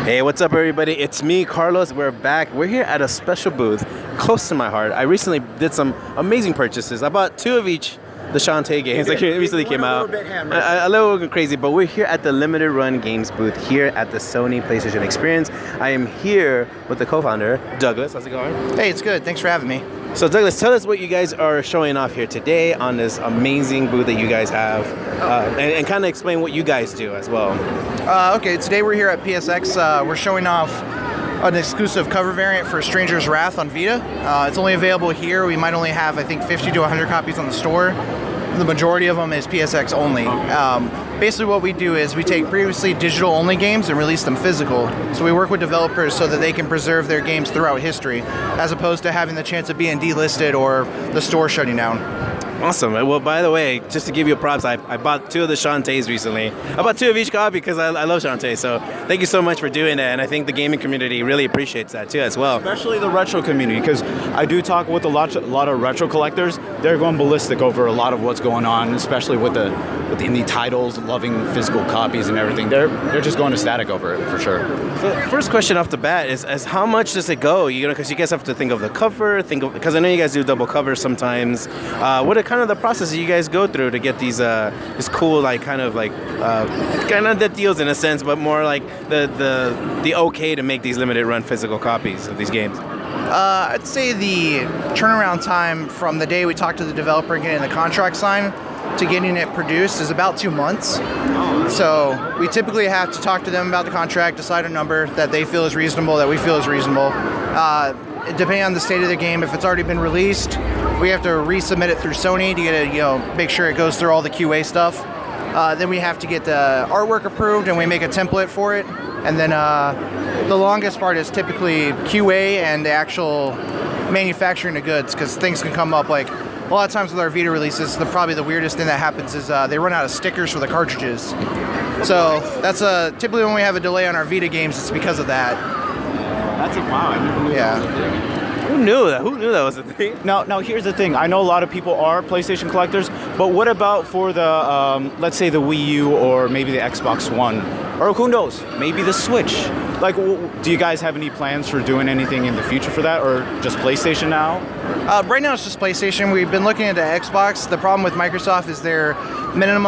Hey, what's up, everybody? It's me, Carlos. We're back. We're here at a special booth close to my heart. I recently did some amazing purchases. I bought 2 of each the Shantae games that recently came out. A little crazy, but we're here at the Limited Run Games booth here at the Sony PlayStation Experience. I am here with the co-founder, Douglas. How's it going? Hey, it's good. Thanks for having me. So Douglas, tell us what you guys are showing off here today on this amazing booth that you guys have, and kind of explain what you guys do as well. Okay, today we're here at PSX. We're showing off an exclusive cover variant for Stranger's Wrath on Vita. It's only available here. We might only have, I think, 50 to 100 copies on the store. The majority of them is PSX only. Basically what we do is we take previously digital only games and release them physical. So we work with developers so that they can preserve their games throughout history, as opposed to having the chance of being delisted or the store shutting down. Awesome. Well, by the way, just to give you props, I bought 2 of the Shantaes recently. I bought 2 of each copy because I love Shantae. So thank you so much for doing that. And I think the gaming community really appreciates that too as well. Especially the retro community, because I do talk with a lot of retro collectors. They're going ballistic over a lot of what's going on, especially with the indie titles, loving physical copies and everything. They're just going estatic over it for sure. So first question off the bat is how much does it go? You know, because you guys have to think of the cover, because I know you guys do double covers sometimes. What are kind of the process you guys go through to get these this cool kind of the deals in a sense, but more like the okay to make these limited run physical copies of these games? I'd say the turnaround time from the day we talk to the developer and getting the contract signed to getting it produced is about 2 months. So we typically have to talk to them about the contract, decide a number that they feel is reasonable, that we feel is reasonable. Depending on the state of the game, if it's already been released, we have to resubmit it through Sony to get it, make sure it goes through all the QA stuff. Then we have to get the artwork approved, and we make a template for it. And then the longest part is typically QA and the actual manufacturing of goods, because things can come up like a lot of times with our Vita releases. Probably the weirdest thing that happens is they run out of stickers for the cartridges. So that's typically when we have a delay on our Vita games, it's because of that. That's a wow. I never knew that was a thing. Who knew that? Who knew that was a thing? Now here's the thing. I know a lot of people are PlayStation collectors, but what about for the, let's say the Wii U or maybe the Xbox One, or who knows, maybe the Switch? Like, do you guys have any plans for doing anything in the future for that, or just PlayStation now? Right now it's just PlayStation. We've been looking into Xbox. The problem with Microsoft is their I don't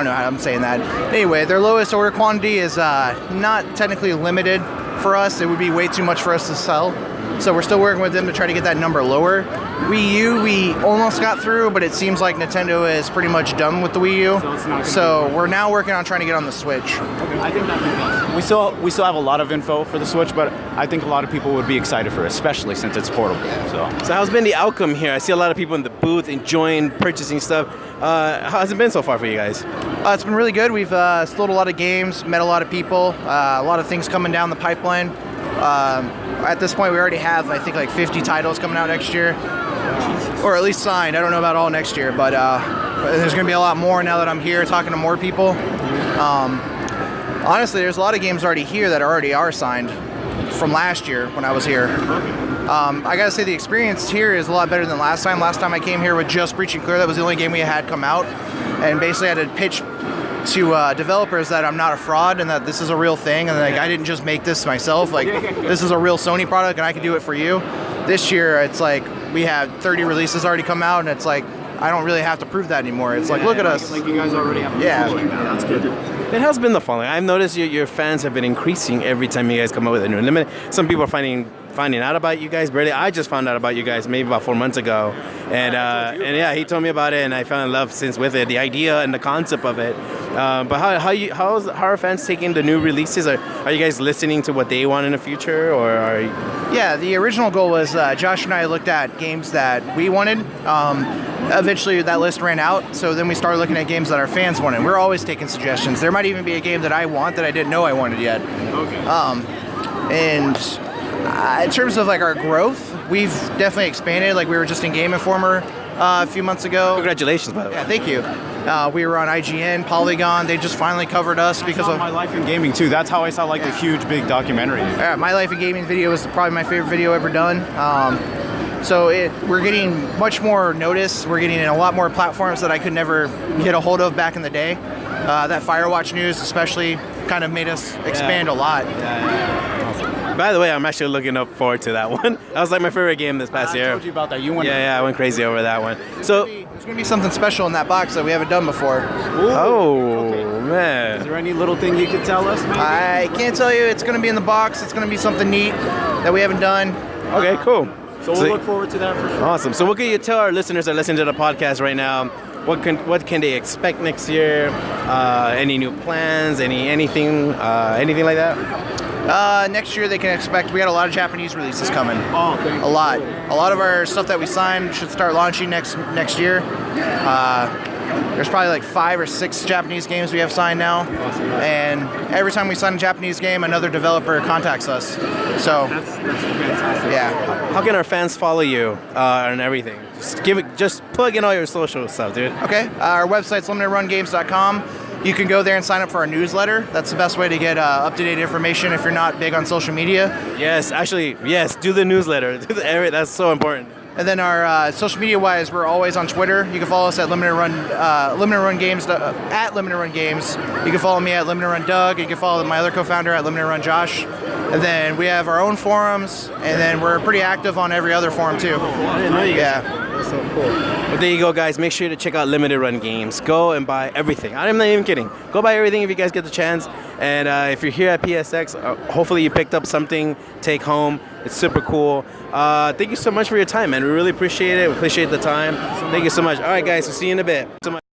know how I'm saying that. Anyway, their lowest order quantity is not technically limited for us. It would be way too much for us to sell. So we're still working with them to try to get that number lower. Wii U, we almost got through, but it seems like Nintendo is pretty much done with the Wii U. So we're now working on trying to get on the Switch. Okay. I think that we still have a lot of info for the Switch, but I think a lot of people would be excited for it, especially since it's portable. So how's been the outcome here? I see a lot of people in the booth enjoying purchasing stuff. How's it been so far for you guys? It's been really good. We've sold a lot of games, met a lot of people, a lot of things coming down the pipeline. At this point, we already have, I think, like 50 titles coming out next year, or at least signed. I don't know about all next year, but there's going to be a lot more now that I'm here talking to more people. Honestly, there's a lot of games already here that already are signed from last year when I was here. I gotta say the experience here is a lot better than last time. Last time I came here with just Breach and Clear. That was the only game we had come out, and basically I had to pitch to developers that I'm not a fraud and that this is a real thing, and I didn't just make this myself. Like, this is a real Sony product and I can do it for you. This year it's like we had 30 releases already come out, and it's like I don't really have to prove that anymore. It's like, look at us. Like you guys already have. That's good. It has been the following. I've noticed your fans have been increasing every time you guys come out with a new limited. Some people are finding out about you guys. Barely, I just found out about you guys maybe about 4 months ago, and yeah, he told me about it, and I fell in love since with it, the idea and the concept of it. But how are fans taking the new releases? Are you guys listening to what they want in the future, or are you... Yeah, the original goal was Josh and I looked at games that we wanted. Eventually that list ran out, so then we started looking at games that our fans wanted. We're always taking suggestions. There might even be a game that I want that I didn't know I wanted yet. Okay. In terms of like our growth, we've definitely expanded. Like, we were just in Game Informer a few months ago. Congratulations, by the way. Yeah, thank you. We were on IGN, Polygon. They just finally covered us because of My Life in Gaming too. That's how I saw the huge big documentary. Yeah, My Life in Gaming video was probably my favorite video ever done. So we're getting much more notice. We're getting in a lot more platforms that I could never get a hold of back in the day. That Firewatch news especially kind of made us expand a lot. By the way, I'm actually looking forward to that one. That was like my favorite game this past year. I told you about that. You went. Yeah, I went crazy over that one. So, There's going to be something special in that box that we haven't done before. oh man. Is there any little thing you could tell us? Maybe? I can't tell you. It's going to be in the box. It's going to be something neat that we haven't done. Okay, cool. So we'll look forward to that for sure. Awesome. So, what can you tell our listeners that listen to the podcast right now? What can they expect next year? Any new plans? Anything like that? Next year they can expect, we got a lot of Japanese releases coming. Oh, thank you. A lot of our stuff that we signed should start launching next year. There's probably like 5 or 6 Japanese games we have signed now, and every time we sign a Japanese game, another developer contacts us. So That's fantastic. yeah. How can our fans follow you and everything? Just plug in all your social stuff, dude. Okay, our website's limitedrungames.com. You can go there and sign up for our newsletter. That's the best way to get up-to-date information if you're not big on social media. Yes, actually, yes. Do the newsletter. That's so important. And then our social media-wise, we're always on Twitter. You can follow us at Limited Run Games at Limited Run Games. You can follow me at Limited Run Doug. You can follow my other co-founder at Limited Run Josh. And then we have our own forums, and then we're pretty active on every other forum too. I didn't know you guys. Yeah. That's so cool. But there you go, guys. Make sure to check out Limited Run Games. Go and buy everything. I'm not even kidding. Go buy everything if you guys get the chance. And if you're here at PSX, hopefully you picked up something, take home. It's super cool. Thank you so much for your time, man. We really appreciate it. We appreciate the time. Thank you so much. All right, guys. We'll see you in a bit. So much.